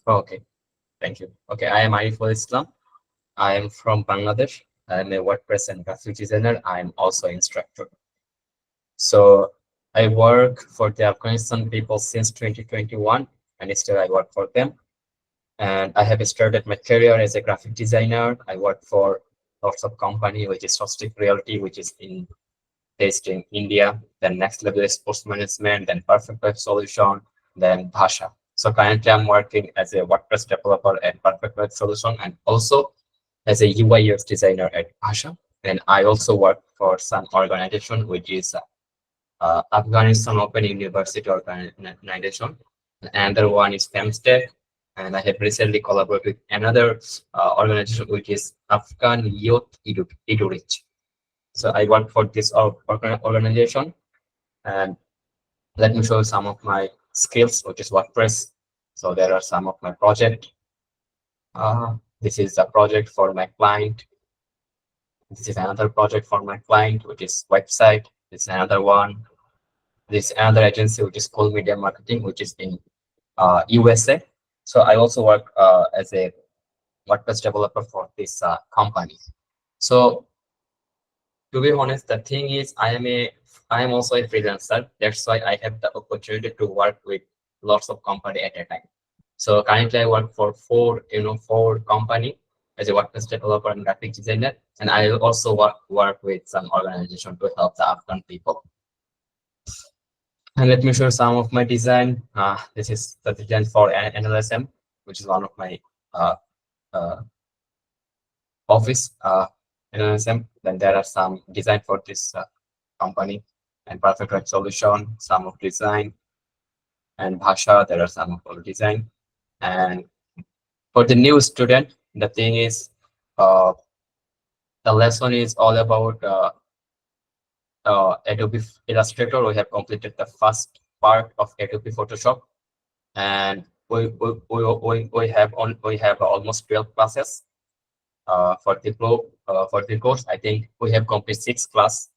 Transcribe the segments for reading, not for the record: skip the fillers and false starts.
Okay, thank you. Okay, I am Ariful Islam. I am from Bangladesh. I am a WordPress and graphic designer. I am also instructor. So I work for the Afghanistan people since 2021, and still I work for them. And I have started my career as a graphic designer. I work for lots of company, which is Sostic Realty, which is based in India. Then next level is sports management, then Perfect Web Solution, then Bhasha. So currently I'm working as a WordPress developer at Perfect Web Solution and also as a UI UX designer at Bhasha. And I also work for some organization which is Afghanistan Open University Organization. Another one is FEMSTEC. And I have recently collaborated with another organization which is Afghan Youth Edurich. So I work for this organization, and let me show you some of my skills, which is WordPress. So there are some of my project. This is a project for my client. This is another project for my client, which is website. This is another one. This is another agency, which is Cool Media Marketing, which is in USA. So I also work as a WordPress developer for this company. So to be honest, the thing is, I am also a freelancer. That's why I have the opportunity to work with lots of company at a time. So currently I work for four company as a WordPress developer and graphic designer, and I also work with some organization to help the Afghan people. And let me show some of my design. This is the design for NLSM, which is one of my uh, uh, office NLSM. Then there are some design for this company and Perfect Web Solution, some of design, and Bhasha, there are some of our design. And for the new student, the thing is, uh, the lesson is all about Adobe Illustrator. We have completed the first part of Adobe Photoshop, and we have almost 12 classes for the course. I think we have completed 6 class,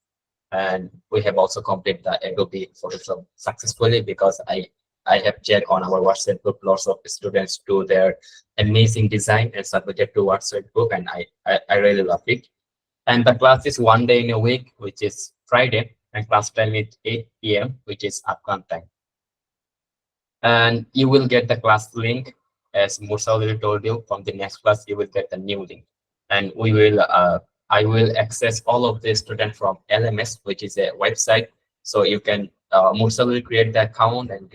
and we have also completed the Adobe Photoshop successfully because I have checked on our WhatsApp group. Lots of students do their amazing design and submitted to WhatsApp group, and I really love it. And the class is 1 day in a week, which is Friday, and class time is 8 p.m., which is Afghan time. And you will get the class link, as Musa already told you. From the next class, you will get the new link, and I will access all of the student from LMS, which is a website. So you can Musa will create the account, and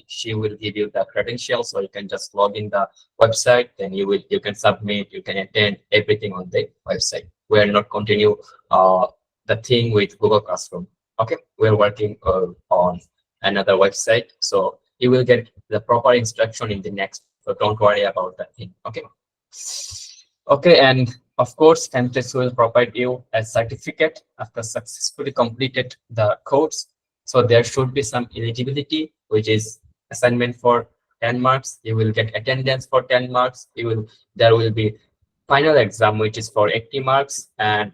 she will give you the credentials, so you can just log in the website. Then you can submit, you can attend everything on the website. We are not continue the thing with Google Classroom. Okay, we're working on another website, so you will get the proper instruction in the next. So don't worry about that thing. Okay. Okay, and of course, Templates will provide you a certificate after successfully completed the course. So there should be some eligibility, which is assignment for 10 marks. You will get attendance for 10 marks. There will be final exam, which is for 80 marks. And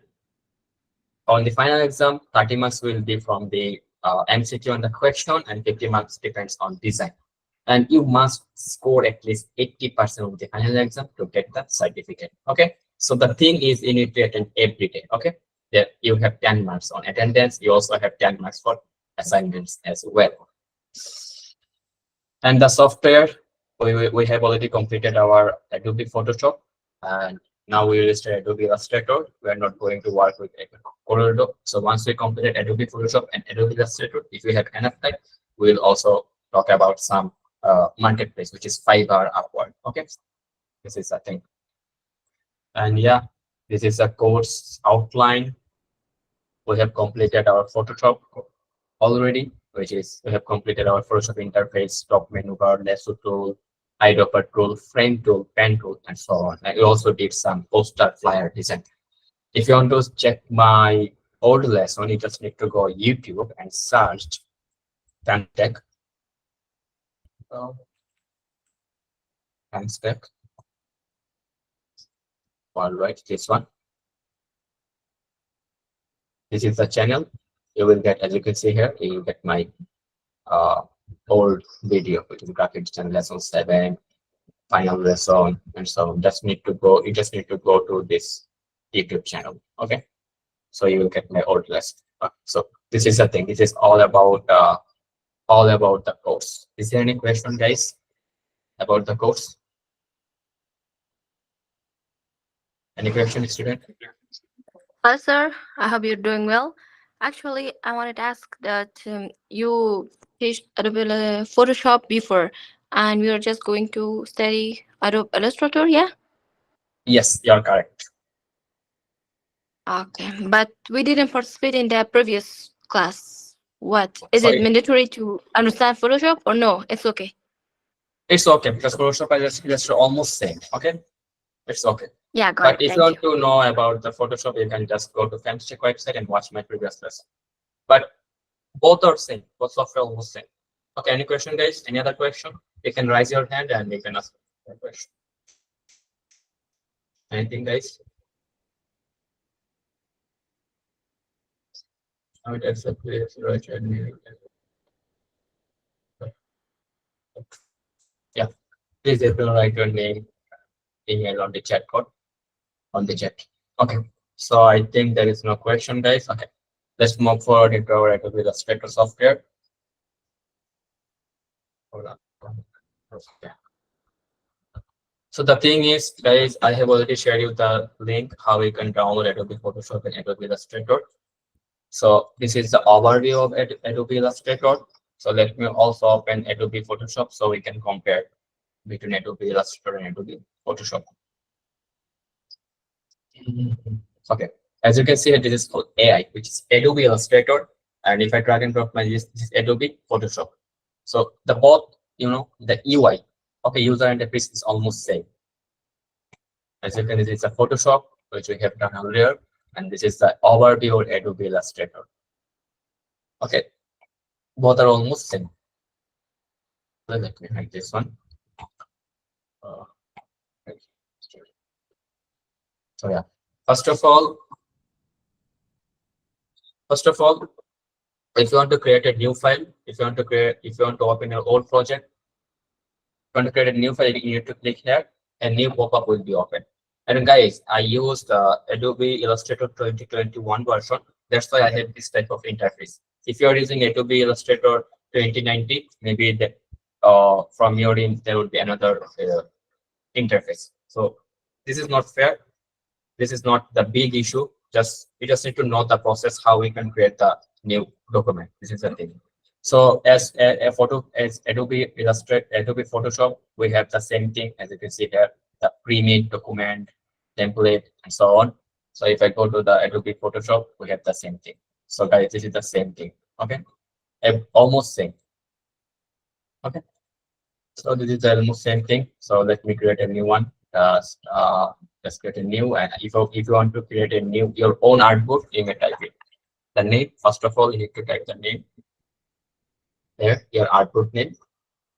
on the final exam, 30 marks will be from the MCQ on the question, and 50 marks depends on design. And you must score at least 80% of the final exam to get the certificate. Okay, so the thing is, you need to attend every day. Okay, there you have 10 marks on attendance. You also have 10 marks for assignments as well. And the software, we have already completed our Adobe Photoshop, and now we will start Adobe Illustrator. We are not going to work with Corridor. So once we complete Adobe Photoshop and Adobe Illustrator, if we have enough time, we will also talk about some marketplace, which is Fiverr, Upwork. Okay, this is a thing. And yeah, this is a course outline. We have completed our Photoshop already, which is we have completed our Photoshop interface, top menu bar, lasso tool, eyedropper tool, frame tool, pen tool, and so on. And we also did some poster flyer design. If you want to check my old lesson, you just need to go YouTube and search Femtech. Femtech. All right, this one. This is the channel. You will get, as you can see here, you will get my old video, which is graphic design lesson 7, final lesson and so on. Just need to go. You just need to go to this YouTube channel. Okay, so you will get my old lesson. So this is the thing. This is all about the course. Is there any question, guys, about the course? Any question, student? Hi, sir. I hope you're doing well. Actually, I wanted to ask that you teach Adobe Photoshop before, and we are just going to study Adobe Illustrator, yeah? Yes, you are correct. Okay, but we didn't participate in the previous class. What? Is it Sorry, mandatory to understand Photoshop or no? It's okay. it's okay because Photoshop is almost same. Okay, it's okay. Yeah, got But it. if you Thank you. want to know about the Photoshop, you can just go to Fantastic website and watch my previous lesson. But both are same. Both software almost same. Okay, any question, guys? Any other question? You can raise your hand and you can ask a question. Anything, guys? I would accept this, right? Yeah, please if you write your name, email on the chat code on the chat. Okay, so I think there is no question, guys. Okay, let's move forward into our Adobe Illustrator software. Hold on. Okay. So the thing is, guys, I have already shared you the link how you can download Adobe Photoshop and Adobe Illustrator. So this is the overview of Adobe Illustrator. So let me also open Adobe Photoshop so we can compare between Adobe Illustrator and Adobe Photoshop. Okay, as you can see, this is called AI, which is Adobe Illustrator. And if I drag and drop my this is Adobe Photoshop. So the both, the UI, okay, user interface is almost same. As you can see, it's a Photoshop, which we have done earlier, and this is the overview of Adobe Illustrator. Okay, both are almost same. Let me hide this one. Uh, so yeah, first of all, first of all, if you want to create a new file, if you want to open your old project, want to create a new file, you need to click here, and new pop-up will be open. And guys, I used Adobe Illustrator 2021 version. That's why I have this type of interface. If you are using Adobe Illustrator 2019, maybe from your end there would be another interface. So this is not fair. This is not the big issue. Just we just need to know the process how we can create the new document. This is the thing. So as a photo as Adobe Illustrator, Adobe Photoshop, we have the same thing as you can see here, the pre-made document, template, and so on. So if I go to the Adobe Photoshop, we have the same thing. So guys, this is the same thing. Okay, almost same. Okay, so this is the almost same thing. So let me create a new one. Let's create a new, and if you want to create a new your own artbook, you may type it. The name, first of all, you need to type the name there, your artbook name.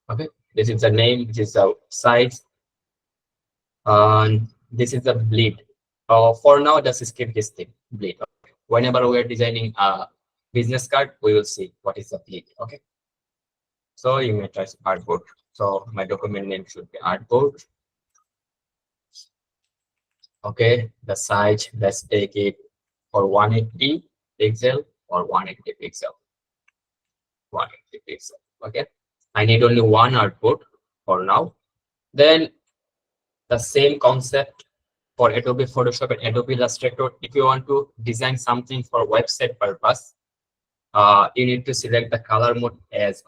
Okay, this is the name, this is the size, and this is the bleed. For now, just skip this thing, bleed. Okay. Whenever we are designing a business card, we will see what is the bleed. Okay, so you may try artboard. So my document name should be artboard. Okay, the size, let's take it for 180 pixel or 180 pixel. 180 pixel. Okay, I need only one output for now. Then the same concept for Adobe Photoshop and Adobe Illustrator. If you want to design something for website purpose, you need to select the color mode as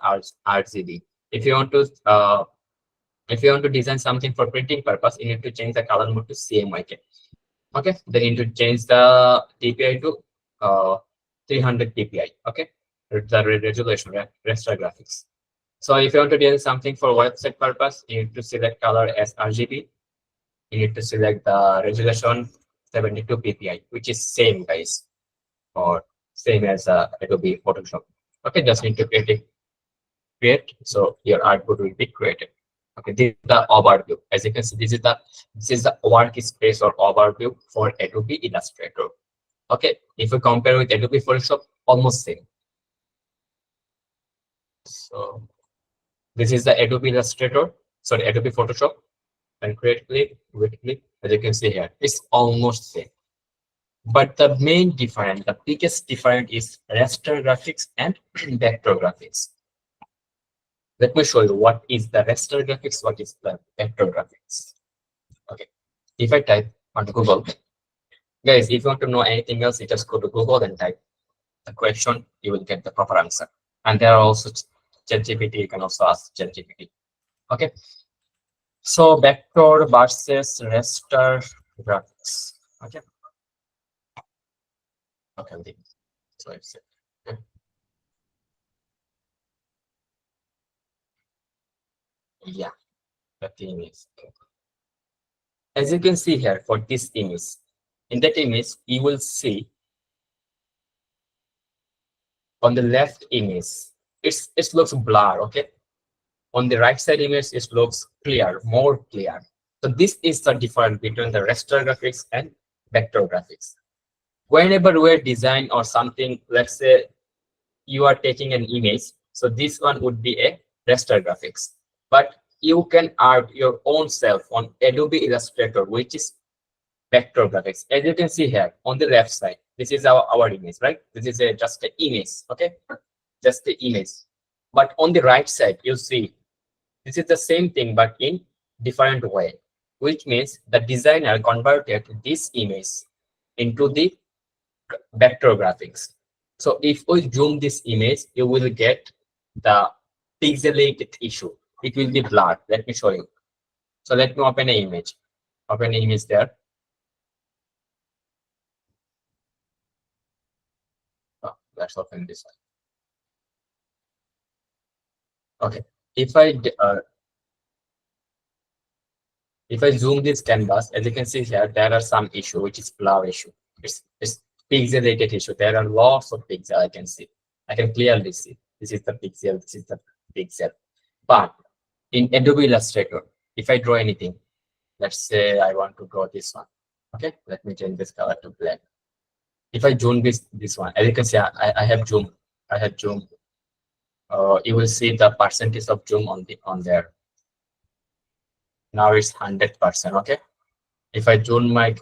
RGB. If you want to design something for printing purpose, you need to change the color mode to CMYK. Okay, then you need to change the DPI to 300 DPI. Okay, the resolution, raster graphics. So if you want to design something for website purpose, you need to select color as RGB. You need to select the resolution 72 ppi, which is same, guys, or same as Adobe Photoshop. Okay, just need to create, so your output will be created. Okay, this is the overview. As you can see, this is the workspace or overview for Adobe Illustrator. Okay, if you compare with Adobe Photoshop, almost same. So this is the Adobe Illustrator, sorry, Adobe Photoshop. and create clip, with clip, as you can see here, it's almost same. But the main difference, the biggest difference is raster graphics and vector graphics. Let me show you what is the raster graphics, what is the vector graphics. Okay, if I type on Google, guys, if you want to know anything else, you just go to Google and type the question, you will get the proper answer. And there are also ChatGPT, you can also ask ChatGPT. Okay, so vector versus raster graphics. Okay, okay, so it's okay. Yeah, the thing is, okay. As you can see here for this image, in that image, you will see on the left image, it looks blur, okay? On the right side image, it looks clear, more clear. So this is the difference between the raster graphics and vector graphics. Whenever we design or something, let's say you are taking an image, so this one would be a raster graphics. But you can art your own self on Adobe Illustrator, which is vector graphics. As you can see here on the left side, this is our image, right? This is just an image, okay? Just the image. But on the right side, you see this is the same thing, but in different way, which means the designer converted this image into the vector graphics. So if we zoom this image, you will get the pixelated issue. It will be blurred. Let me show you. So let me open an image. Open an image there. Oh, let's open this one. Okay. If I zoom this canvas, as you can see here, there are some issue, which is blur issue. It's pixelated issue. There are lots of pixel I can see. I can clearly see. This is the pixel, this is the pixel. But in Adobe Illustrator, if I draw anything, let's say I want to draw this one. Okay, let me change this color to black. If I zoom this one, as you can see, I have zoom. I have zoom. You will see the percentage of zoom on there. Now it's 100%. Okay. If I zoom my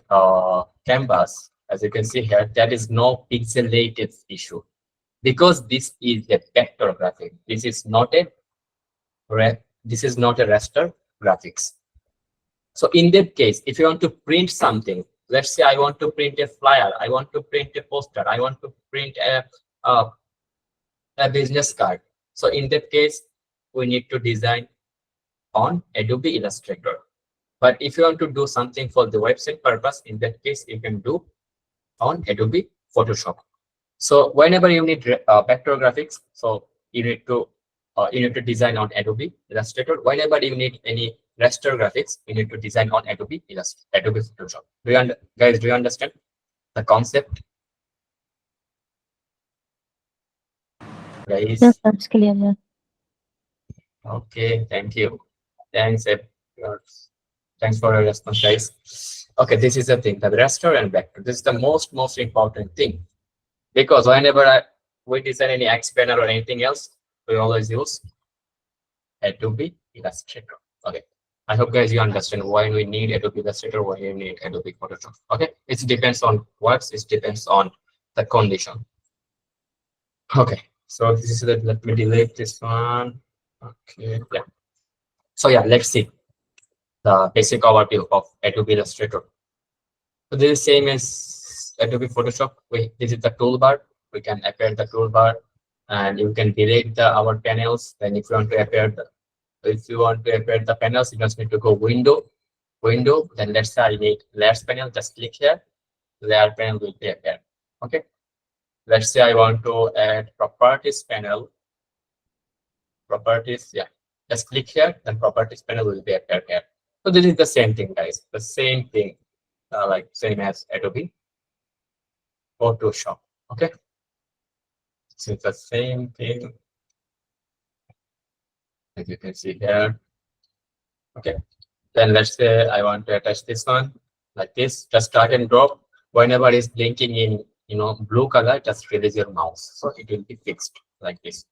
canvas, as you can see here, there is no pixelated issue because this is a vector graphic. This is not a raster graphics. So in that case, if you want to print something, let's say I want to print a flyer, I want to print a poster, I want to print a business card. So in that case, we need to design on Adobe Illustrator. But if you want to do something for the website purpose, in that case, you can do on Adobe Photoshop. So whenever you need vector graphics, so you need to design on Adobe Illustrator. Whenever you need any raster graphics, you need to design on Adobe Photoshop. Guys, do you understand the concept? Yes, Guys, that's clear. Yeah. okay, thank you. Thanks, uh, thanks for your response, guys. Okay, this is the thing, the raster and vector. This is the most important thing because whenever we design any Xpanel or anything else, we always use Adobe Illustrator. Okay. I hope guys you understand why we need Adobe Illustrator, why we need Adobe Photoshop. Okay. It depends on what, it depends on the condition. Okay. So this is the, let me delete this one. Okay. Yeah. So yeah, let's see the basic overview of Adobe Illustrator. So this is same as Adobe Photoshop. This is the toolbar. We can appear the toolbar and you can delete our panels. Then if you want to appear the panels, you just need to go window. Then let's say I need layers panel, just click here. Layer panel will be appear. Okay. Let's say I want to add properties panel. Properties, yeah. Just click here, then properties panel will be appear here. So this is the same thing, guys. The same thing, like same as Adobe Photoshop. Okay. So it's the same thing as you can see here. Okay. Then let's say I want to attach this one like this. Just drag and drop. Whenever it's blinking in blue color, just release your mouse. So it will be fixed like this.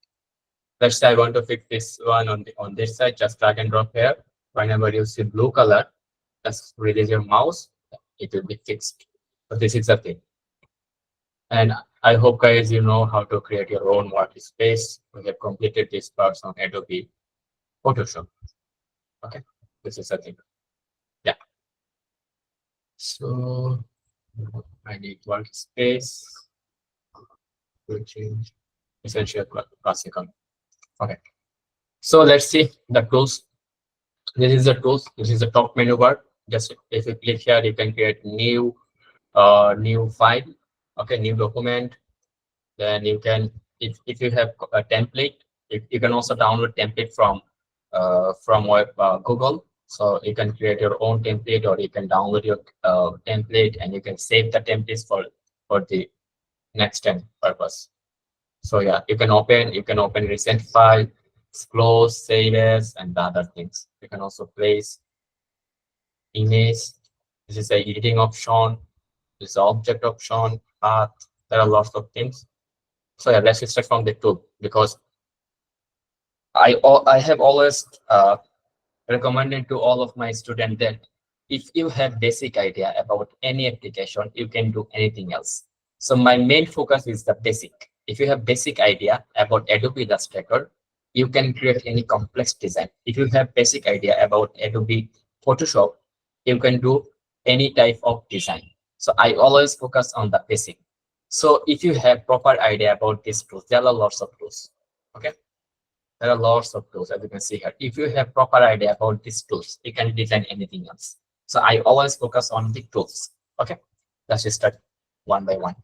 Let's say I want to fix this one on this side. Just drag and drop here. Whenever you see blue color, just release your mouse, it will be fixed. So this is the thing. And I hope guys you know how to create your own workspace. We have completed this part on Adobe Photoshop. Okay, this is the thing. Yeah. So I need workspace to change essential classical. Okay. So let's see the tools. This is the tools. This is the top menu bar. Just if you click here, you can create new file. Okay, new document. Then you can, if you have a template, you can also download template from Google. So you can create your own template, or you can download your template, and you can save the templates for the next time purpose. So yeah, you can open recent file, close, save as, and the other things. You can also place image. This is the editing option. This is the object option, path. There are lots of things. So yeah, let's start from the tool, because I have always recommended to all of my students that if you have basic idea about any application, you can do anything else. So my main focus is the basic. If you have basic idea about Adobe Illustrator, you can create any complex design. If you have basic idea about Adobe Photoshop, you can do any type of design. So I always focus on the basic. So if you have proper idea about these tools, there are lots of tools. Okay, there are lots of tools, as you can see here. If you have proper idea about these tools, you can design anything else. So I always focus on the tools. Okay, let's just start one by one.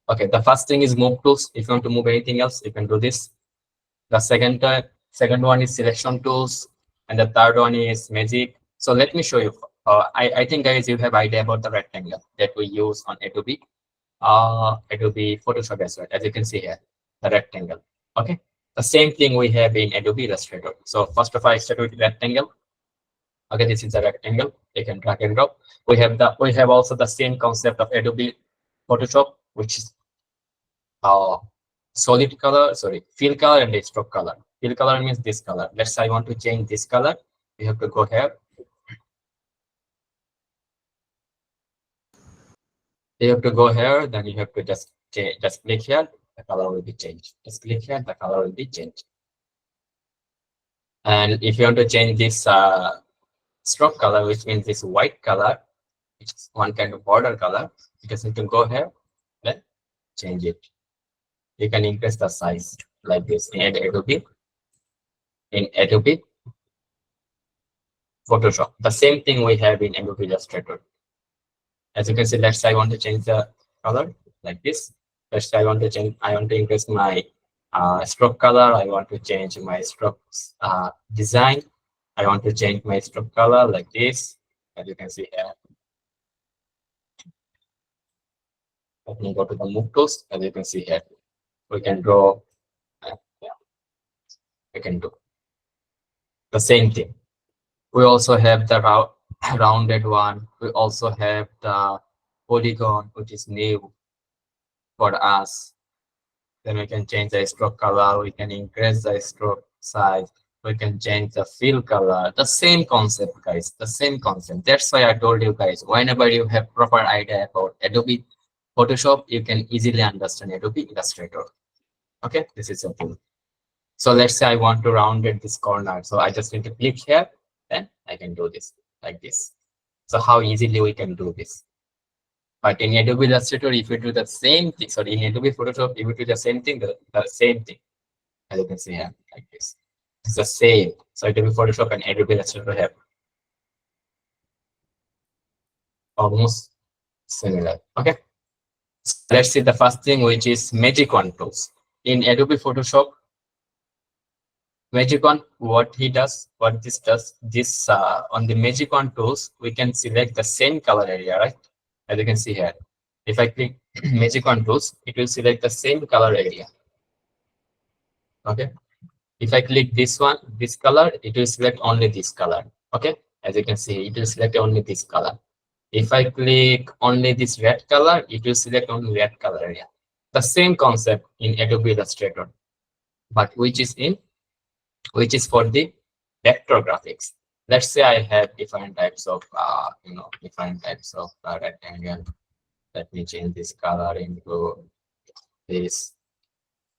Okay, the first thing is move tools. If you want to move anything else, you can do this. The second one is selection tools, and the third one is magic. So let me show you. I think guys you have idea about the rectangle that we use on Adobe Photoshop as well, as you can see here, the rectangle. Okay, the same thing we have in Adobe Illustrator. So first of all, I start with rectangle. Okay, this is a rectangle. You can drag and drop. We have also the same concept of Adobe Photoshop, which is uh solid color, sorry, fill color and stroke color. Fill color means this color. Let's say I want to change this color. You have to go here. You have to go here, then you have to just click here, the color will be changed. Just click here, the color will be changed. And if you want to change this stroke color, which means this white color, which is one kind of border color, you just need to go here, then change it. You can increase the size like this in Adobe Photoshop. The same thing we have in Adobe Illustrator. As you can see, let's say I want to change the color like this. Let's say I want to increase my stroke color. I want to change my strokes design. I want to change my stroke color like this. As you can see here. Let me go to the move tools. As you can see here, we can draw. Yeah, we can do the same thing. We also have the rounded one. We also have the polygon, which is new for us. Then we can change the stroke color. We can increase the stroke size. We can change the fill color. The same concept, guys. The same concept. That's why I told you guys, whenever you have proper idea about Adobe Photoshop, you can easily understand Adobe Illustrator. Okay, this is simple. So let's say I want to round it this corner. So I just need to click here, then I can do this like this. So how easily we can do this. But in Adobe Illustrator, if you do the same thing, sorry, in Adobe Photoshop, if you do the same thing, the same thing, as you can see here, like this. It's the same. So Adobe Photoshop and Adobe Illustrator have almost similar. Okay. So let's see the first thing, which is Magic Wand tools. In Adobe Photoshop, Magic Wand, what this does, on the Magic Wand tools, we can select the same color area, right? As you can see here. If I click Magic Wand tools, it will select the same color area. Okay. If I click this one, this color, it will select only this color. Okay. As you can see, it will select only this color. If I click only this red color, it will select only red color area. The same concept in Adobe Illustrator, but which is for the vector graphics. let's say I have different types of different types of rectangle. Let me change this color into this.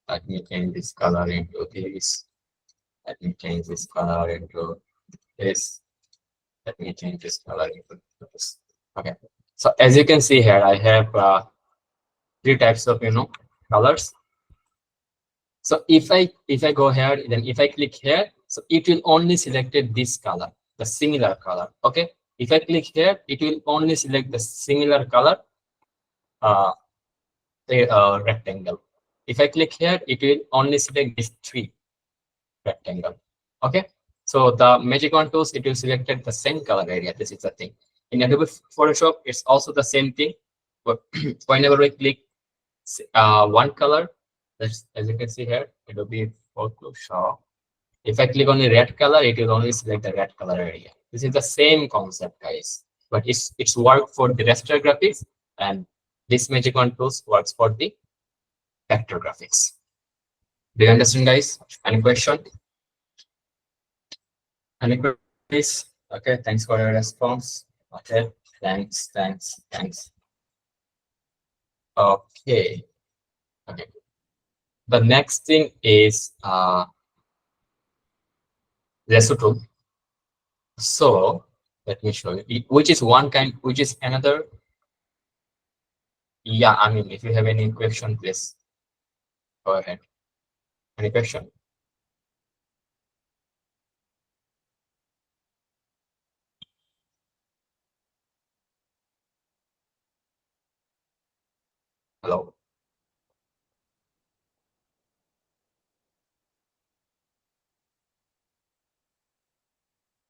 Let me change this color into this. Let me change this color into this. Let me change this color into this. Okay. So as you can see here, I have three types of colors. So if I go here, then if I click here, so it will only selected this color, the similar color. Okay. If I click here, it will only select the similar color, uh, the rectangle. If I click here, it will only select these three rectangle. Okay. So the magic on tools, it will selected the same color area. This is the thing. In Adobe Photoshop, it's also the same thing. But whenever we click one color, as you can see here, Adobe Photoshop. If I click on the red color, it will only select the red color area. This is the same concept, guys. But it's work for the raster graphics, and this magic on tools works for the vector graphics. Do you understand, guys? Any question? Any queries? Okay, thanks for your response. Okay, thanks. Okay, okay. The next thing is lasso tool. So let me show you, which is one kind, which is another. Yeah, I mean, if you have any question, please go ahead. Any question? Hello.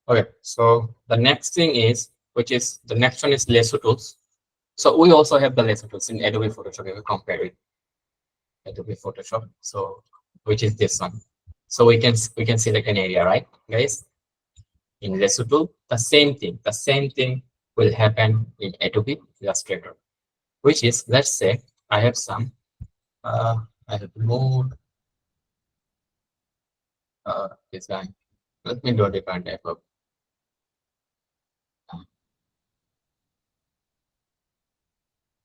Okay, so the next thing is, which is the next one is lasso tools. So we also have the lasso tools in Adobe Photoshop. If you compare it, Adobe Photoshop. So which is this one. So we can select an area, right, guys? In lasso tool, the same thing. The same thing will happen in Adobe Illustrator, which is, let's say I have some I have moved design. Let me do a different type of.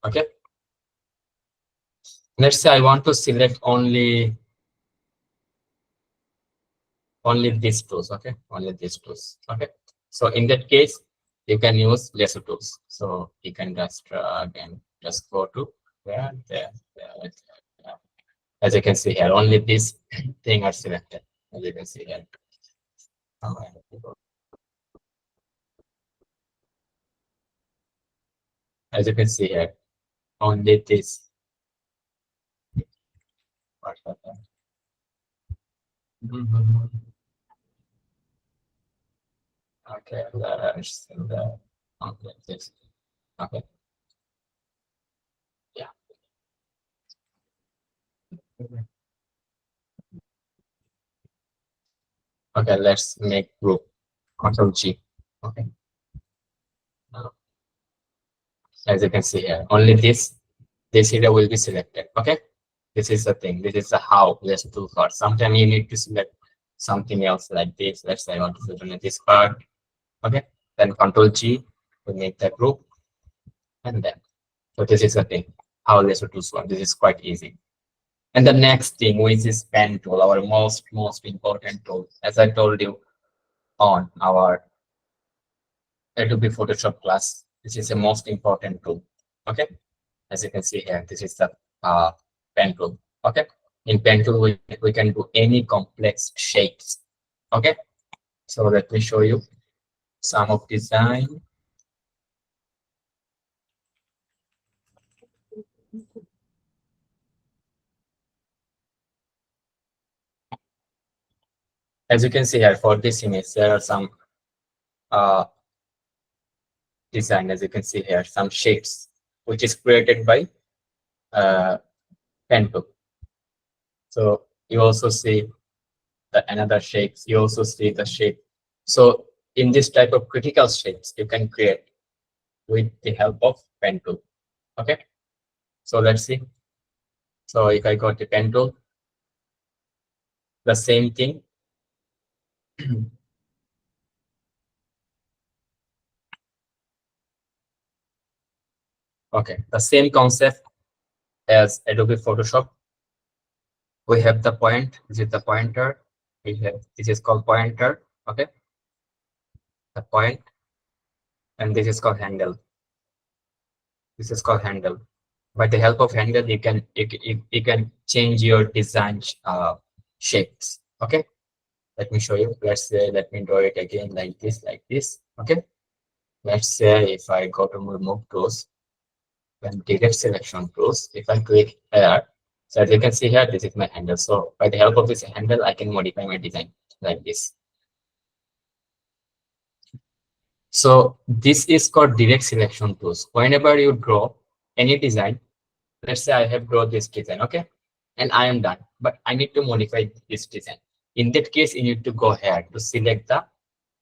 Okay. Let's say I want to select only these tools. Okay, only these tools. Okay. So in that case, you can use lasso tools. So you can just again just go to there. As you can see here, only this thing are selected. As you can see here. As you can see here, only this. Okay, okay, this. Okay, yeah. Okay, let's make group. Control G. Okay. As you can see here, only this area will be selected. Okay, this is the thing. This is the how. Let's do for. Sometimes you need to select something else like this. Let's say I want to select this part. Okay, then Control G to make the group, and then so this is the thing. How let's do one. This is quite easy. And the next thing, which is pen tool, our most important tool, as I told you on our Adobe Photoshop class, this is the most important tool. Okay, as you can see here, this is the pen tool. Okay, in pen tool we can do any complex shapes. Okay, so let me show you some of design. As you can see here, for this image there are some uh, design. As you can see here, some shapes which is created by pen tool. So you also see the another shapes. You also see the shape. So in this type of critical shapes, you can create with the help of pen tool. Okay. So let's see. So if I got the pen tool, the same thing. Okay, the same concept as Adobe Photoshop. We have the point, this is the pointer. We have, this is called pointer. Okay, the point, and this is called handle. This is called handle. By the help of handle, you can change your design shapes. Okay, let me show you. Let's say, let me draw it again like this, like this. Okay, let's say if I go to remove tools, then direct selection tools, if I click here, so as you can see here, this is my handle. So by the help of this handle, I can modify my design like this. So this is called direct selection tools. Whenever you draw any design, let's say I have drawn this design, okay, and I am done, but I need to modify this design. In that case, you need to go here to select the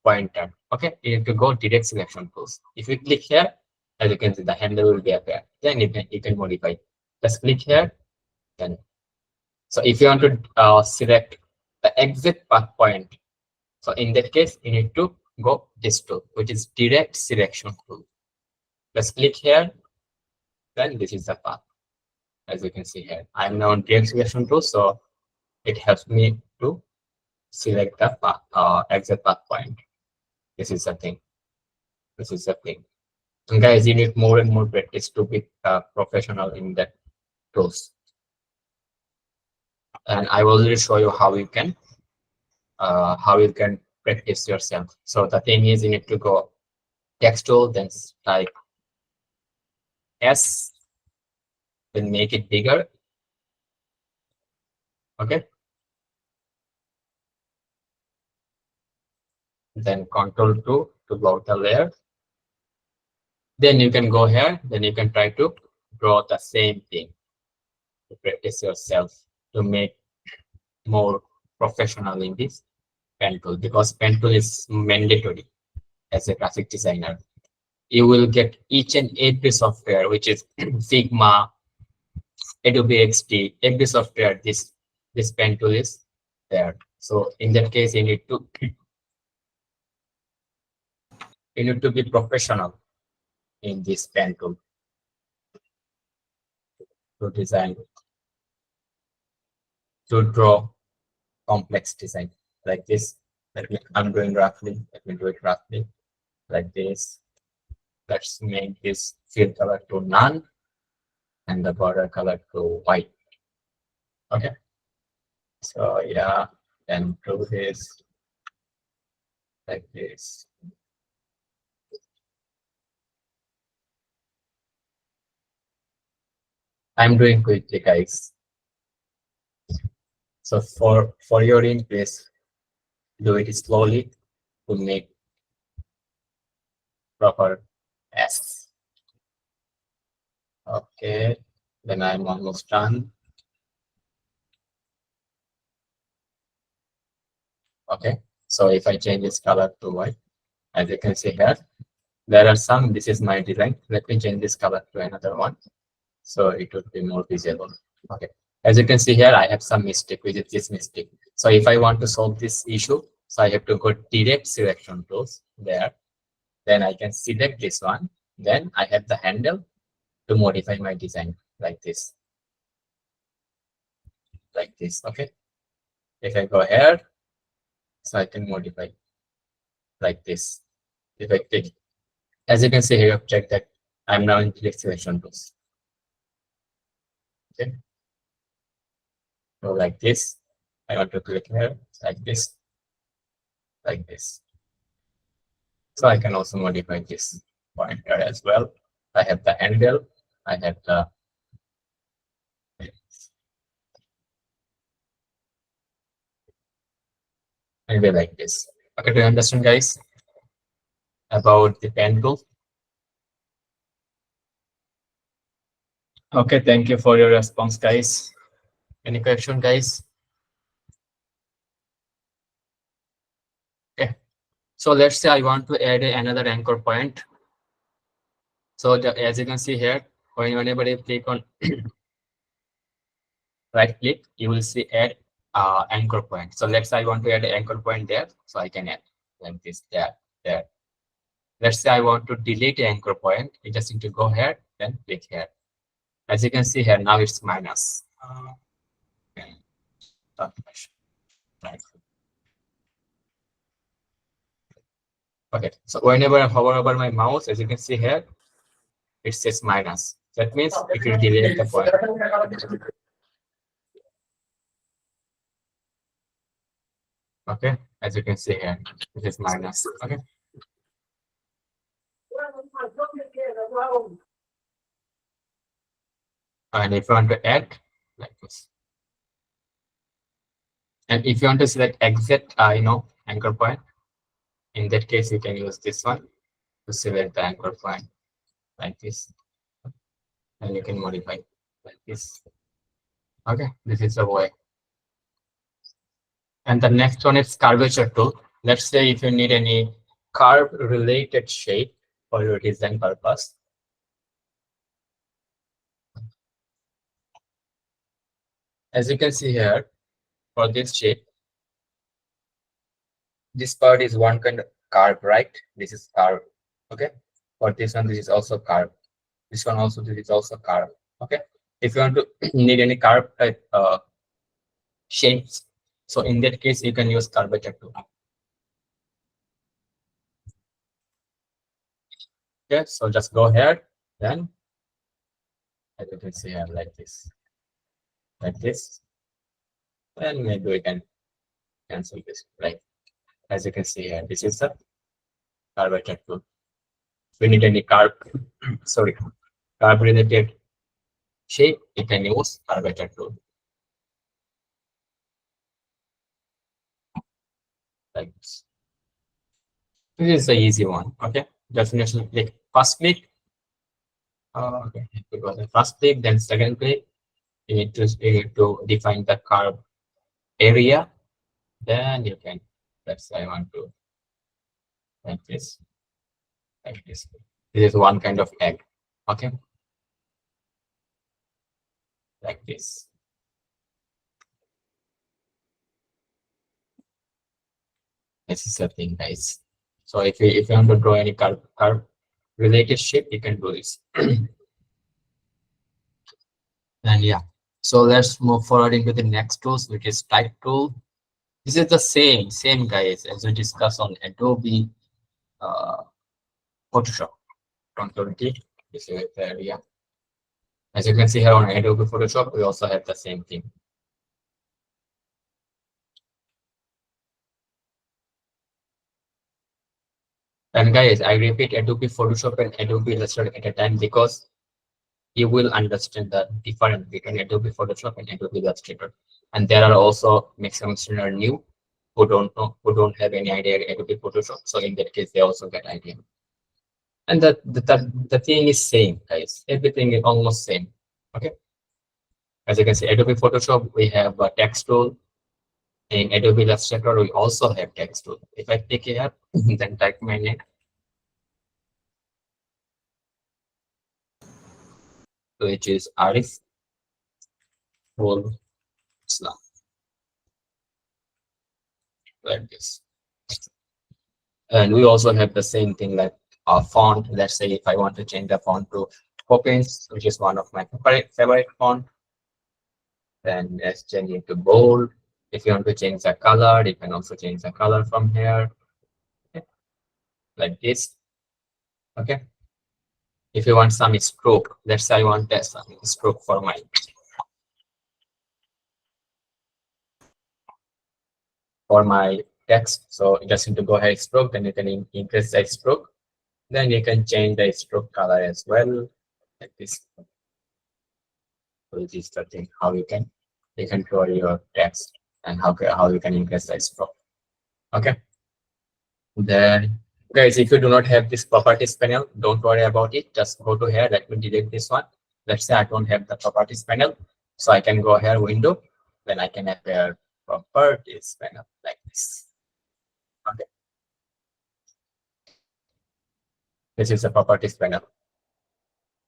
pointer. Okay, you need to go direct selection tools. If you click here, as you can see, the handle will be appear. Then you can modify. Just click here. Then, so if you want to select the exit path point, so in that case, you need to go this tool, which is direct selection tool. Just click here. Then this is the path. As you can see here, I'm now on direct selection tool, so it helps me to select the path, exit path point. This is the thing. This is the thing. And guys, you need more and more practice to be professional in that tools. And I will already show you how you can practice yourself. So the thing is, you need to go text tool, then type S, then make it bigger. Okay. Then Control 2 to load the layer. Then you can go here. Then you can try to draw the same thing to practice yourself to make more professional in this pen tool, because pen tool is mandatory as a graphic designer. You will get each and every software, which is Figma, Adobe XD, every software. This pen tool is there. So in that case, you need to be professional in this pen tool to design, to draw complex design like this. I'm doing roughly. Let me do it roughly like this. Let's make this field color to none and the border color to white. Okay. So yeah, then do this like this. I'm doing quickly, guys. So for your in, please do it slowly to make proper S. Okay, then I'm almost done. Okay, so if I change this color to white, as you can see here, there are some. This is my design. Let me change this color to another one, so it would be more visible. Okay, as you can see here, I have some mistake, which is this mistake. So if I want to solve this issue, so I have to go direct selection tools there. Then I can select this one. Then I have the handle to modify my design like this. Like this. Okay. If I go here, so I can modify like this. If I click, as you can see here, check that I'm now in direct selection tools. Okay. So like this, I want to click here, like this, like this. So I can also modify this pointer as well. I have the handle, I have the maybe like this. Okay, do you understand, guys, about the pen tool? Okay, thank you for your response, guys. Any question, guys? Okay, so let's say I want to add another anchor point. So as you can see here, whenever you click on right click, you will see add anchor point. So let's say I want to add an anchor point there, so I can add like this, there. Let's say I want to delete an anchor point. You just need to go here then click here. As you can see here, now it's minus. Okay. Right. Okay, so whenever I hover over my mouse, as you can see here, it says minus. That means it will delete the point. Okay, as you can see here, it is minus. Okay. And if you want to add, like this. And if you want to select exact, anchor point, in that case, you can use this one to select the anchor point like this. And you can modify like this. Okay, this is the way. And the next one is curvature tool. Let's say if you need any curve related shape for your design purpose. As you can see here, for this shape, this part is one kind of curve, right? This is curve. Okay. For this one, this is also curve. This one also, this is also curve. Okay. If you want to need any curve type shapes, so in that case, you can use curvature tool. Okay, so just go ahead, then as you can see here, like this, and maybe we can cancel this, right? As you can see here, this is the curvature tool. We need any curve, sorry, curve related shape, you can use curvature tool. Like this. This is the easy one. Okay, definition click. First click. Okay, it was the first click, then second click. You need to define the curve area. Then you can. Let's say I want to like this, like this. This is one kind of egg. Okay, like this. This is the thing, guys. So if you want to draw any curve related shape, you can do this. And yeah, so let's move forward into the next tools, which is type tool. This is the same guys as we discussed on Adobe Photoshop 2020. This is the area. As you can see here on Adobe Photoshop, we also have the same thing. And guys, I repeat Adobe Photoshop and Adobe Illustrator at a time because you will understand the difference between Adobe Photoshop and Adobe Illustrator. And there are also maximum students new who don't know, who don't have any idea Adobe Photoshop. So in that case, they also get idea. And the thing is same, guys. Everything is almost same. Okay. As you can see, Adobe Photoshop, we have a text tool. In Adobe Illustrator, we also have text tool. If I click here, then type my name, which is Arif Islam, like this. And we also have the same thing like a font. Let's say if I want to change the font to Poppins, which is one of my favorite font, then let's change it to bold. If you want to change the color, you can also change the color from here, okay, like this. Okay. If you want some stroke, let's say I want some stroke for my text. So you just need to go ahead stroke, then you can increase the stroke. Then you can change the stroke color as well, like this. So this is the thing how you can draw your text and how you can increase the stroke. Okay. Then guys, if you do not have this properties panel, don't worry about it. Just go to here. Let me delete this one. Let's say I don't have the properties panel, so I can go here window. Then I can appear properties panel like this. Okay. This is the properties panel.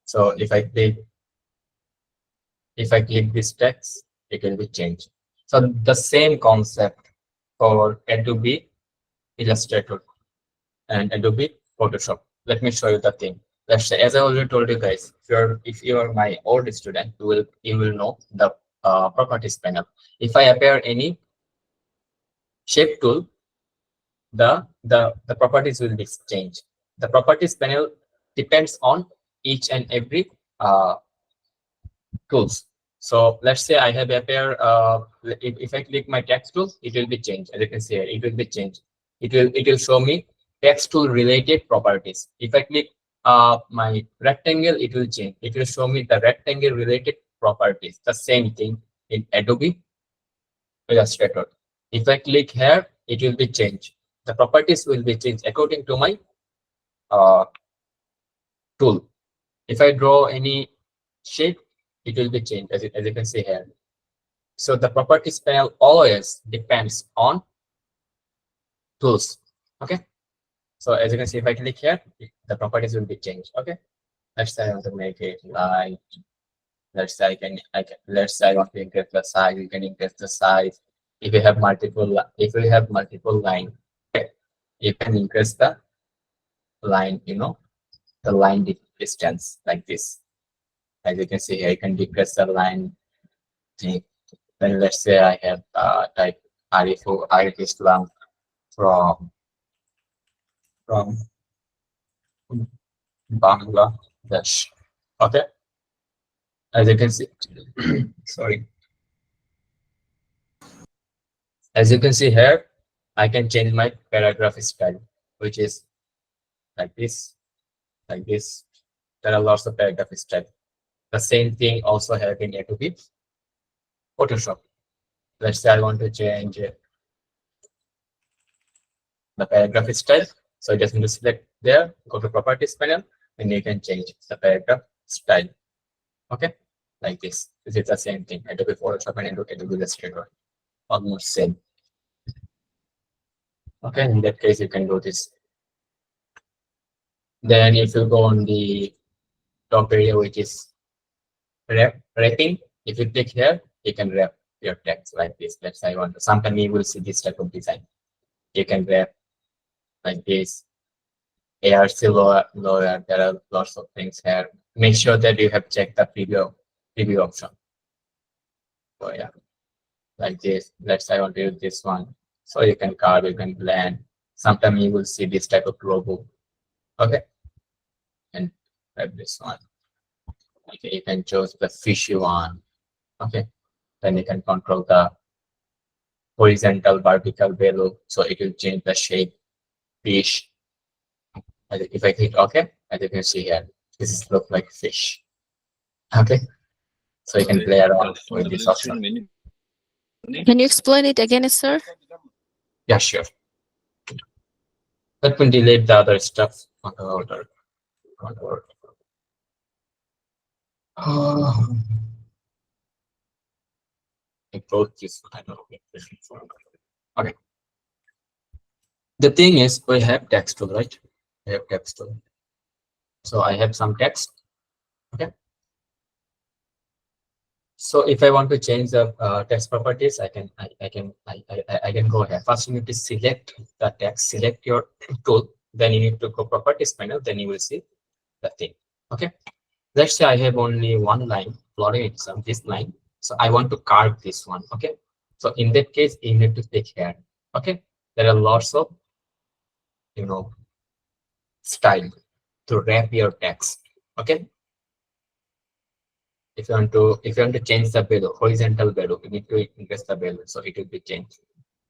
So if I click this text, it will be changed. So the same concept for Adobe Illustrator and Adobe Photoshop. Let me show you the thing. let's say, as I already told you guys, if you're my old student, you will know the properties panel. If I appear any shape tool, the properties will be changed. The properties panel depends on each and every uh, tools. So let's say I have a pair. If I click my text tool, it will be changed. As you can see here, it will be changed. It will show me text tool related properties. If I click my rectangle, it will change. It will show me the rectangle related properties. The same thing in Adobe Illustrator. If I click here, it will be changed. The properties will be changed according to my uh, tool. If I draw any shape, it will be changed as you can see here. So the properties panel always depends on tools. Okay. So as you can see, if I click here, the properties will be changed. Okay. Let's say I want to make it light. Let's say I want to increase the size. You can increase the size. If you have multiple line, okay, you can increase the line, the line distance like this. As you can see here, you can decrease the line thing. Then let's say I have type Arif Islam from from Bangladesh. Okay, as you can see, sorry, as you can see here, I can change my paragraph style, which is like this, like this. There are lots of paragraph style. The same thing also have in Adobe Photoshop. Let's say I want to change the paragraph style. So just need to select there, go to properties panel, and you can change the paragraph style. Okay, like this. This is the same thing. Adobe Photoshop and Adobe Illustrator, almost same. Okay, in that case, you can do this. Then if you go on the top area, which is wrapping, if you click here, you can wrap your text like this. Let's say I want to, sometime you will see this type of design. You can wrap like this. ARC lower, there are lots of things here. Make sure that you have checked the preview option. So yeah, like this. Let's say I want to use this one. So you can carve, you can blend. Sometimes you will see this type of logo. Okay. And grab this one. Okay, you can choose the fishy one. Okay. Then you can control the horizontal, vertical value. So it will change the shape, fish. If I click OK, as you can see here, this is look like fish. Okay. So you can play around with this option. Can you explain it again, sir? Yeah, sure. Let me delete the other stuff on the order. Oh, I wrote this. I don't know. Okay. The thing is, we have text tool, right? We have text tool. So I have some text. Okay. So if I want to change the text properties, I can go here. First, you need to select the text, select your tool. Then you need to go properties panel. Then you will see the thing. Okay. Let's say I have only one line, floridism, this line. So I want to carve this one. Okay. So in that case, you need to click here. Okay. There are lots of, style to wrap your text. Okay. If you want to change the value, horizontal value, you need to increase the value, so it will be changed.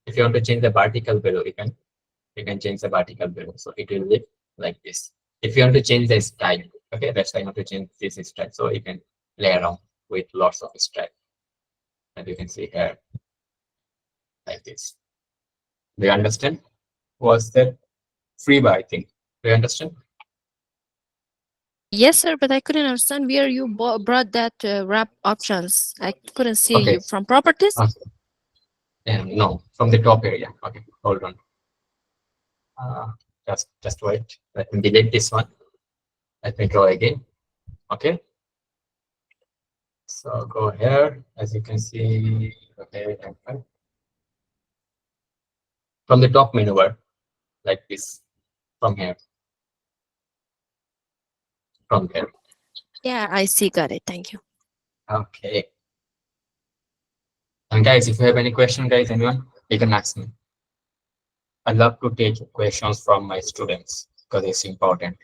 If you want to change the vertical value, you can change the vertical value, so it will be like this. If you want to change the style, okay, that's why I want to change this style, so you can play around with lots of style, and you can see here like this. Do you understand? Was that free by, I think? Do you understand? Yes, sir, but I couldn't understand where you brought that wrap options. I couldn't see Okay. you from properties. And no, from the top area. Okay, hold on. Just wait. Let me delete this one. Let me draw again. Okay. So go here, as you can see. Okay, from the top menu bar, like this, from here. from there. Yeah, I see. Got it. Thank you. Okay. And guys, if you have any question, guys, anyone, you can ask me. I love to take questions from my students because it's important.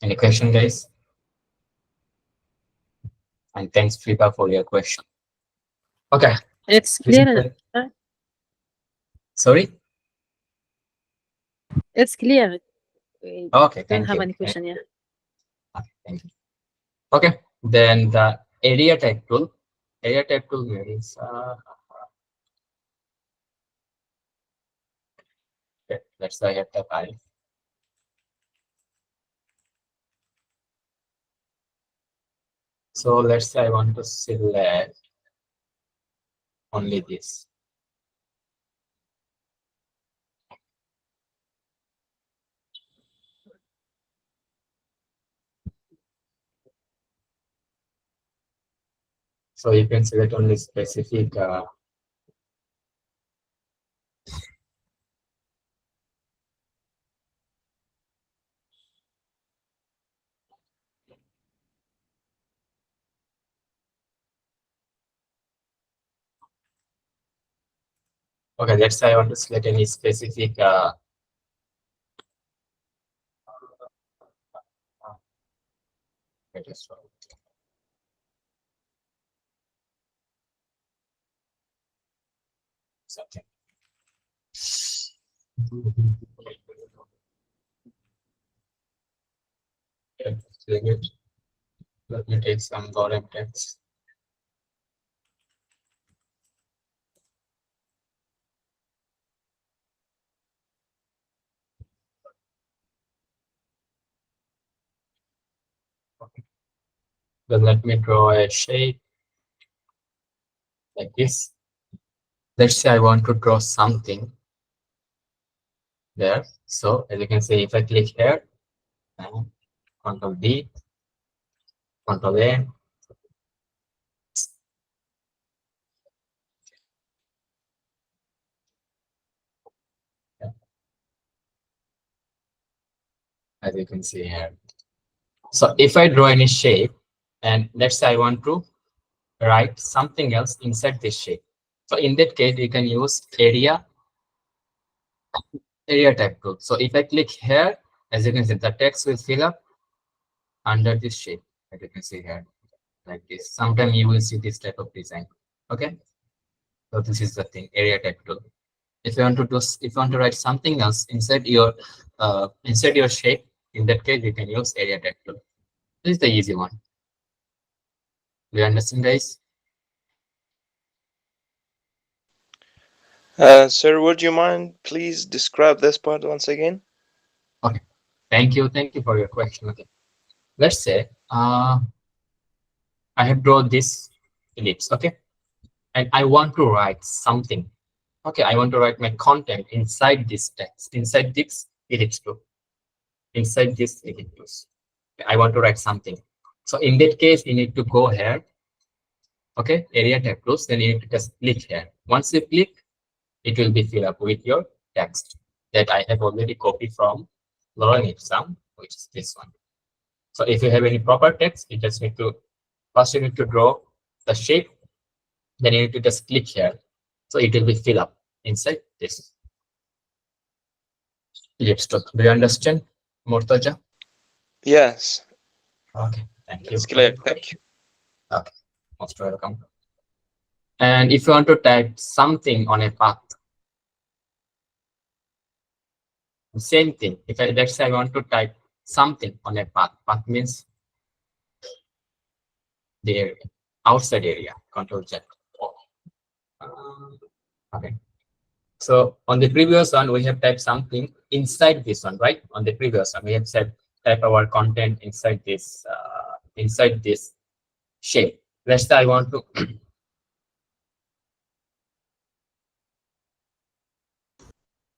Any question, guys? And thanks, Fiba, for your question. Okay. It's This is clear. the, sorry. It's clear. We Okay, don't thank have you. any question yet. Okay, thank you. Okay, then the area type tool. Area type tool means okay, let's say I have the file. So let's say I want to select only this. So you can select only specific okay, let's say I want to select any specific okay, so something. Okay, select it. Let me take some volume text. Okay. Then let me draw a shape like this. Let's say I want to draw something there. So as you can see, if I click here, and Control D, Control A, as you can see here. So if I draw any shape, and let's say I want to write something else inside this shape. So in that case, you can use area type tool. So if I click here, as you can see, the text will fill up under this shape, as you can see here, like this. Sometimes you will see this type of design. Okay. So this is the thing, area type tool. If you want to do, if you want to write something else inside your shape, in that case, you can use area type tool. This is the easy one. Do you understand, guys? Sir, would you mind please describe this part once again? Okay. Thank you for your question. Okay. Let's say I have drawn this ellipse, okay, and I want to write something. Okay, I want to write my content inside this text, inside this ellipse too, inside this ellipse. I want to write something. So in that case, you need to go here. Okay, area type tools. Then you need to just click here. Once you click, it will be filled up with your text that I have already copied from Lorem Ipsum, which is this one. So if you have any proper text, you just need to first you need to draw the shape. Then you need to just click here. So it will be filled up inside this ellipse tool. Do you understand, Murtaja? Yes, Okay, thank you. it's clear. Thank you. Okay, most welcome. And if you want to type something on a path, same thing. If I let's say I want to type something on a path, path means the area, outside area. Control Z. Okay. So on the previous one, we have typed something inside this one, right? On the previous one, we have said type our content inside this shape. Let's say I want to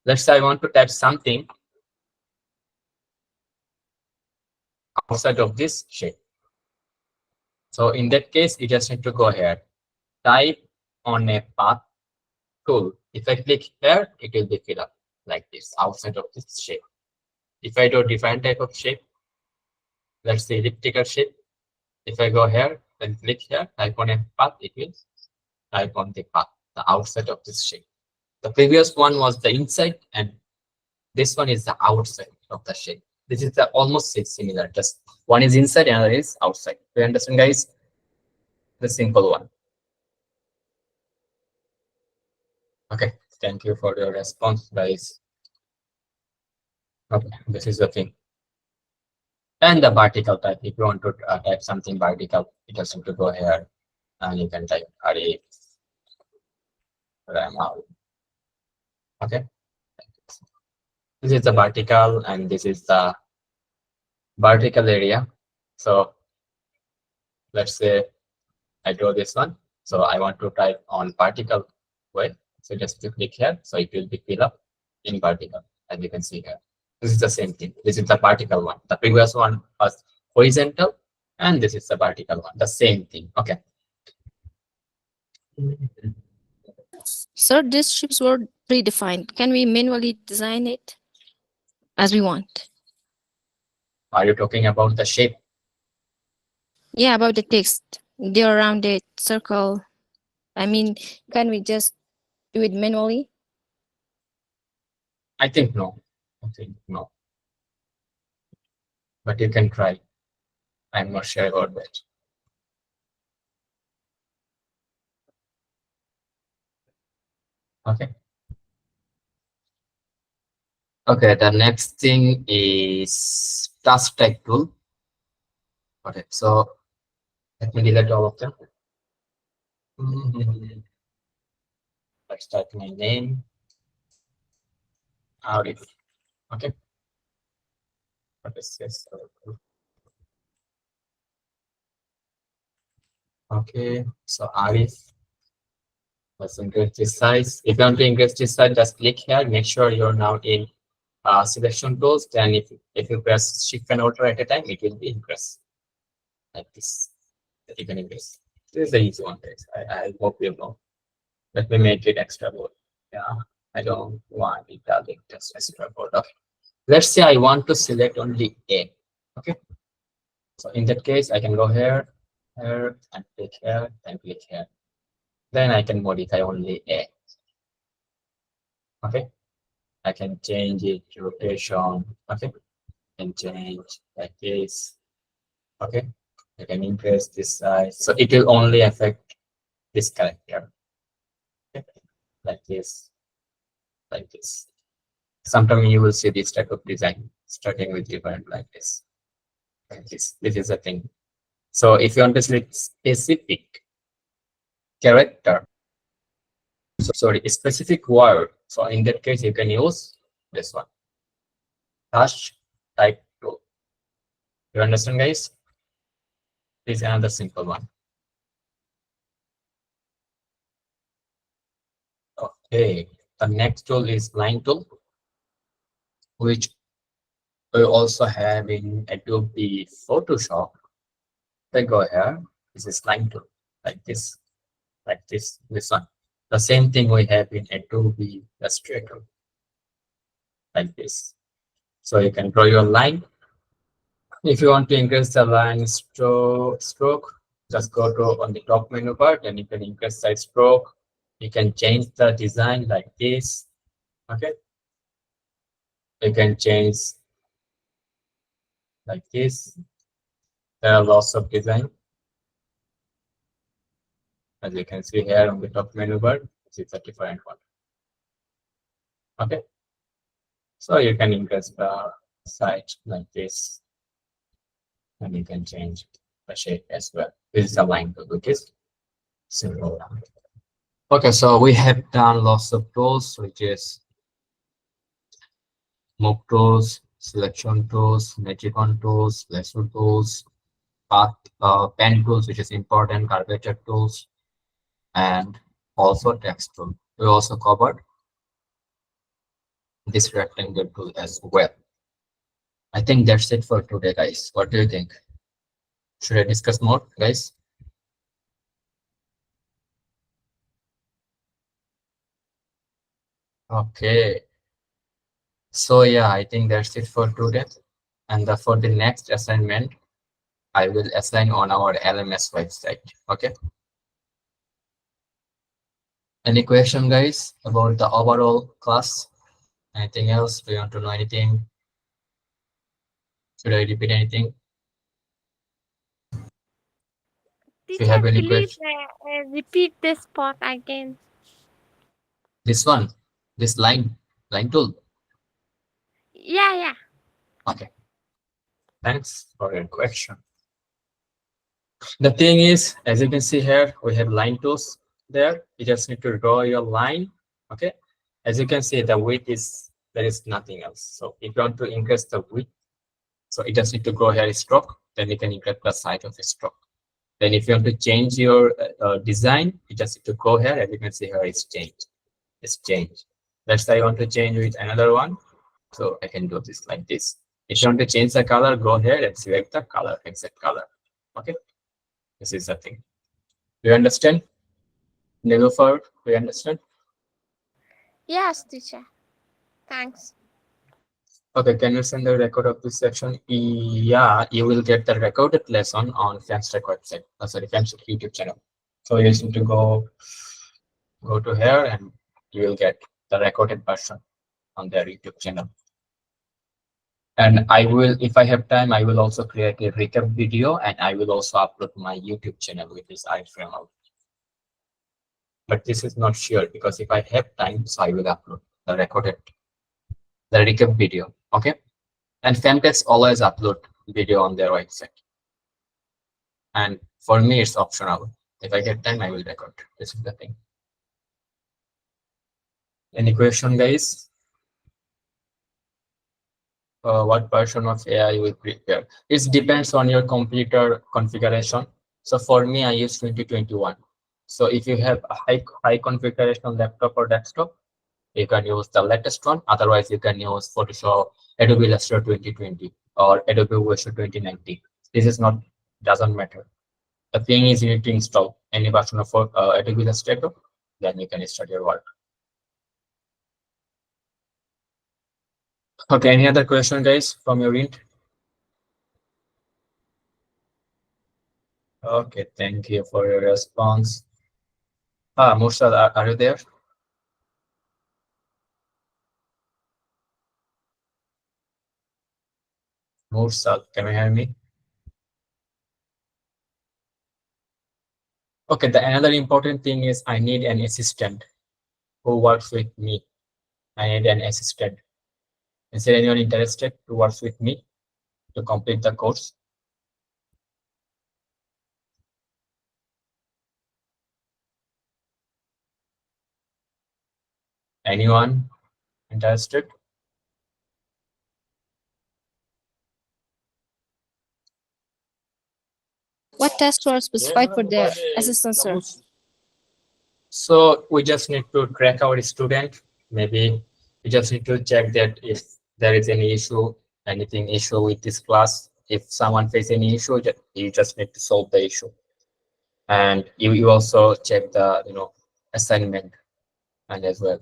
let's say I want to type something outside of this shape. So in that case, you just need to go here, type on a path tool. If I click here, it will be filled up like this outside of this shape. If I do different type of shape, let's say elliptical shape. If I go here, then click here, type on a path, it will type on the path, the outside of this shape. The previous one was the inside, and this one is the outside of the shape. This is the almost similar, just one is inside, another is outside. Do you understand, guys? The simple one. Okay, thank you for your response, guys. Okay, this is the thing. And the vertical type, if you want to type something vertical, you just have to go here and you can type array ram out. Okay, this is the vertical and this is the vertical area. So let's say I draw this one. So I want to type on vertical way. So just to click here. So it will be fill up in vertical, as you can see here. This is the same thing. This is the vertical one. The previous one was horizontal, and this is the vertical one. The same thing. Okay. Sir, these shapes were predefined. Can we manually design it as we want? Are you talking about the shape? Yeah, about the text. They're rounded, circle. I mean, can we just do it manually? I think no. I think no. But you can try. I'm not sure about that. Okay. Okay, the next thing is task type tool. Okay, so let me delete all of them. Let's type my name. Arif. Okay. What is this? Okay, so Arif. Let's increase this size. If you want to increase this size, just click here. Make sure you're now in selection tools. Then if you press Shift and Alt at a time, it will be increased like this. That you can increase. This is the easy one, guys. I hope you know. Let me make it extra bold. Yeah, I don't want it like just extra bold. Okay. Let's say I want to select only A. Okay. So in that case, I can go here, and click here, and click here. Then I can modify only A. Okay. I can change it to rotation. Okay. And change like this. Okay. I can increase this size. So it will only affect this character. Okay. Like this. Like this. Sometimes you will see this type of design starting with different like this. Like this. This is the thing. So if you want to select specific character, sorry, specific word. So in that case, you can use this one. Hash type tool. You understand, guys? This is another simple one. Okay. The next tool is line tool, which we also have in Adobe Photoshop. Then go here. This is line tool, like this, this one. The same thing we have in Adobe Illustrator, like this. So you can draw your line. If you want to increase the line stroke, just go to on the top menu bar, and you can increase the stroke. You can change the design like this. Okay. You can change like this. There are lots of design. As you can see here on the top menu bar, this is a different one. Okay. So you can increase the size like this. And you can change the shape as well. This is a line tool, which is simple. Okay, so we have done lots of tools, which is move tools, selection tools, magic on tools, lasso tools, path pen tools, which is important, curvature tools, and also text tool. We also covered this rectangle tool as well. I think that's it for today, guys. What do you think? Should I discuss more, guys? Okay. So yeah, I think that's it for today. And for the next assignment, I will assign on our LMS website. Okay. Any question, guys, about the overall class? Anything else? Do you want to know anything? Should I repeat anything? If you Teacher, have any please question, repeat this part again. this one, this line tool. Yeah, yeah. Okay. Thanks for your question. The thing is, as you can see here, we have line tools there. You just need to draw your line. Okay. As you can see, the width is, there is nothing else. So if you want to increase the width, so you just need to go here stroke, then you can increase the size of the stroke. Then if you want to change your design, you just need to go here. As you can see here, it's changed. It's changed. Let's say I want to change with another one. So I can do this like this. If you want to change the color, go here and select the color, exact color. Okay. This is the thing. Do you understand? Nilofer, do you understand? Yes, teacher. Thanks. Okay, can you send the record of this section? Yeah, you will get the recorded lesson on Fanstack website. Sorry, Fanstack YouTube channel. So you just need to go to here and you will get the recorded version on their YouTube channel. And I will, if I have time, I will also create a recap video and I will also upload my YouTube channel, which is iframe. But this is not sure because if I have time, so I will upload the recorded, the recap video. Okay. And Femtex always upload video on their website. And for me, it's optional. If I get time, I will record. This is the thing. Any question, guys? What version of AI you will prepare? It depends on your computer configuration. So for me, I use 2021. So if you have a high configuration laptop or desktop, you can use the latest one. Otherwise, you can use Photoshop, Adobe Illustrator 2020 or Adobe Illustrator 2019. This is not, doesn't matter. The thing is you need to install any version of Adobe Illustrator, then you can start your work. Okay, any other question, guys, from your end? Okay, thank you for your response. Mursal, are you there? Mursal, can you hear me? Okay, the another important thing is I need an assistant who works with me. I need an assistant. Is there anyone interested to work with me to complete the course? Anyone interested? What tests were specified for the assistant, sir? So we just need to track our student. Maybe we just need to check that if there is any issue, anything issue with this class. If someone face any issue, you just need to solve the issue. And you also check the assignment and as well.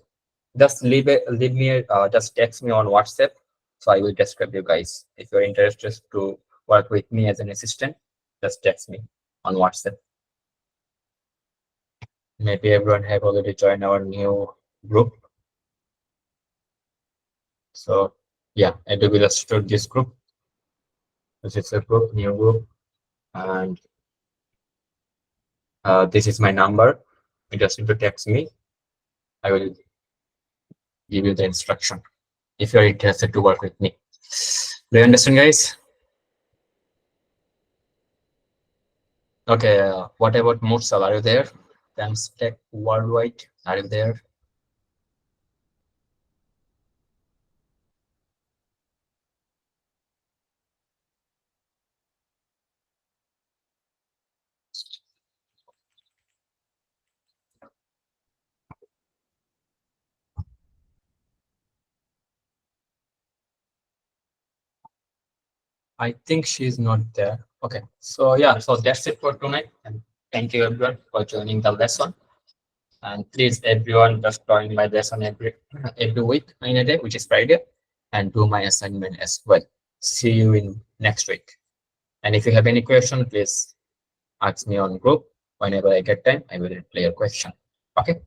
Just leave me just text me on WhatsApp. So I will describe you guys. If you're interested to work with me as an assistant, just text me on WhatsApp. Maybe everyone have already joined our new group. So yeah, Adobe Illustrator this group. This is a group, new group, and this is my number. You just need to text me. I will give you the instruction if you're interested to work with me. Do you understand, guys? Okay, what about Mursal? Are you there? Thanks Tech Worldwide. Are you there? I think she's not there. Okay, so yeah, so that's it for tonight. And thank you everyone for joining the lesson. And please, everyone, just join my lesson every week in a day, which is Friday, and do my assignment as well. See you in next week. And if you have any question, please ask me on group. Whenever I get time, I will reply your question. Okay.